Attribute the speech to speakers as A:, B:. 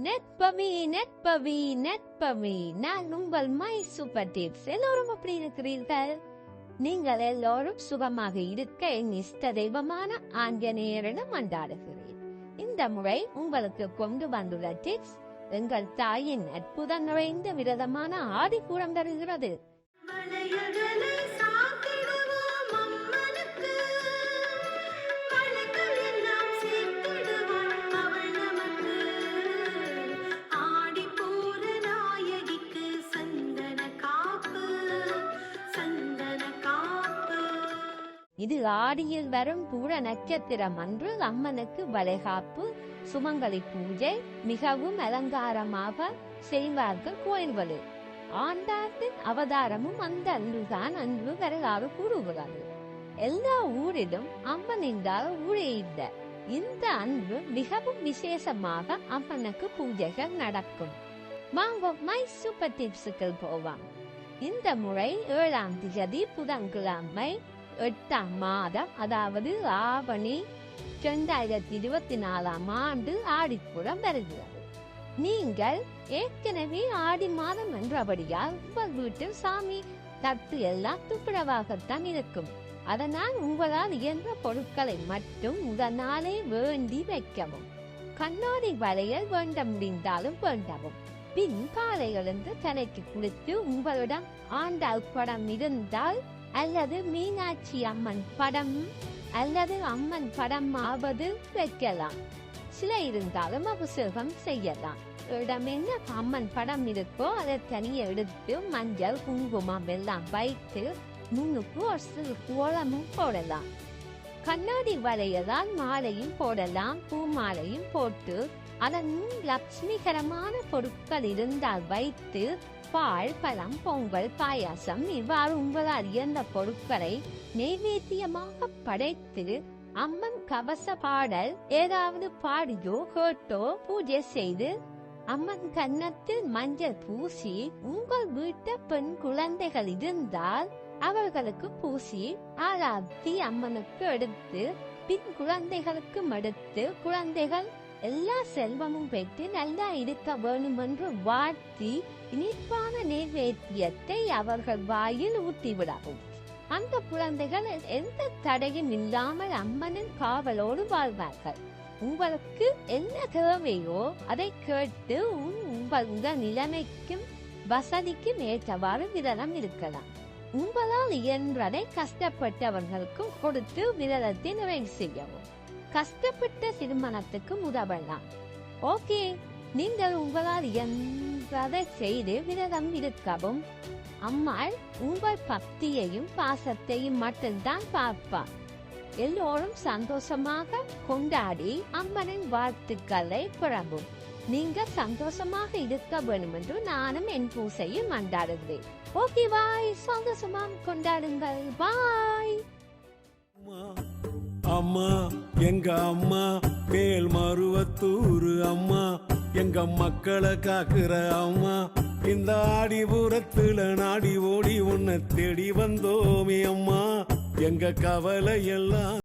A: நெற்பவி நான் உங்கள் my super tips. எல்லோரும் அப்படி இருக்கிறீர்கள்? நீங்கள் எல்லோரும் சுகமாக இருக்க என் இஷ்ட தெய்வமான ஆஞ்சநேயரிடம் மன்றாடுகிறேன். இந்த முறை உங்களுக்கு கொண்டு வந்துள்ள டிப்ஸ் எங்கள் தாயின் அற்புதம் நிறைந்த விரதமான ஆதிபூரம் தருகிறது. இது ஆடியில் வரும் பூர நட்சத்திரம் அன்று அம்மனுக்கு வளைகாப்பு சுமங்கலி பூஜை மிகவும் அலங்காரமாக செய்வார்கள் கோயில்களில். ஆண்டாண்டின் அவதாரமும் அந்த அன்றுதான் அன்று வரலாறு கூறுகிறது. எல்லா ஊரிலும் அம்மன் என்றால் ஊரே இல்லை. இந்த அன்று மிகவும் விசேஷமாக அம்மனுக்கு பூஜைகள் நடக்கும். வாங்க மை சூப்பர் டிப்ஸுக்கு போவாங்க. இந்த முறை 7ஆம் தேதி புதன்கிழமை 8ஆம் மாதம், அதாவது ஆவணி 2024ஆம் ஆண்டு ஆடிப்பூரம் வருகிறது. நீங்கள் ஏற்கனவே ஆடி மாதம் என்றபடியால் உங்கள் வீட்டில் சாமி தட்டு எல்லாம் துப்புரவாகத்தான் இருக்கும். அதனால் உங்களால் இயன்ற பொருட்களை மட்டும் உடனாலே வேண்டி வைக்கவும். கண்ணாடி வளையல் வேண்ட முடிந்தாலும் வேண்டவும். பின் காலை எழுந்து தலைக்கு குளித்து உங்களிடம் ஆண்டாள் படம் இருந்தால் அல்லது மீனாட்சி அம்மன் படம் அல்லது அம்மன் படம் ஆவது வைக்கலாம். சில இருந்தாலும் அபிஷேகம் செய்யலாம். இடம் என்ன அம்மன் படம் இருக்கோ அதை தனியை எடுத்து மஞ்சள் குங்குமம் எல்லாம் வைத்து முன்னுக்கு ஒரு சிறு கோலமும் போடலாம். கண்ணாடி வளையலால் மாலையும் போடலாம். பூ மாலையும் போட்டு அதன் லட்சுமிகரமான பொருட்கள் இருந்தால் வைத்து பால், பழம், பொங்கல், பாயாசம் இவ்வாறு உங்களால் இயந்த பொருட்களை நைவேத்தியமாக படைத்து அம்மன் கவச பாடல் ஏதாவது பாடியோ கேட்டோ பூஜை செய்து அம்மன் கன்னத்தில் மஞ்சள் பூசி உங்கள் வீட்டு பெண் குழந்தைகள் இருந்தால் அவர்களுக்கு பூசி ஆராத்தி அம்மனுக்கு எடுத்து பின் குழந்தைகளுக்கும் எடுத்து குழந்தைகள் எல்லா செல்வமும் பெற்று நல்லா இருக்க வேண்டும் என்று வாழ்த்தி இனிப்பான நைவேத்தியத்தை அவர்கள் வாயில் ஊட்டிவிடவும். அந்த குழந்தைகள் எந்த தடையும் இல்லாமல் அம்மனின் காவலோடு வாழ்வார்கள். உங்களுக்கு என்ன தேவையோ அதை கேட்டு உங்கள் நிலைமைக்கும் வசதிக்கும் ஏற்றவாறு விரதம் இருக்கலாம். உங்களால் இயன்றதை கஷ்டப்பட்டவர்களுக்கும் கொடுத்து விரதத்தை நிறைவு செய்யவும். கஷ்டப்பட்ட திருமணத்துக்கு உதவலாம். ஓகே, நீங்கள் உங்களால் இயன்றதை செய்து விரதம் இருக்கவும். அம்மாள் உங்கள் பக்தியையும் பாசத்தையும் மட்டும்தான் பார்ப்பார். எல்லோரும் சந்தோஷமாக கொண்டாடி அம்மனின் வாழ்த்துக்களை பெறவும். நீங்கள் சந்தோஷமாக இருக்க வேண்டும் என்று நானும் என் பூசையும் மன்றாடுகிறேன். ஓகே பாய், சந்தோஷமாக கொண்டாடுங்கள். பாய்.
B: அம்மா எங்க அம்மா மேல் மருவத்தூரு அம்மா, எங்க மக்களை காக்குற அம்மா, இந்த ஆடிபுரத்துல நாடி ஓடி உன்னை தேடி வந்தோமே அம்மா, எங்க கவலை எல்லாம்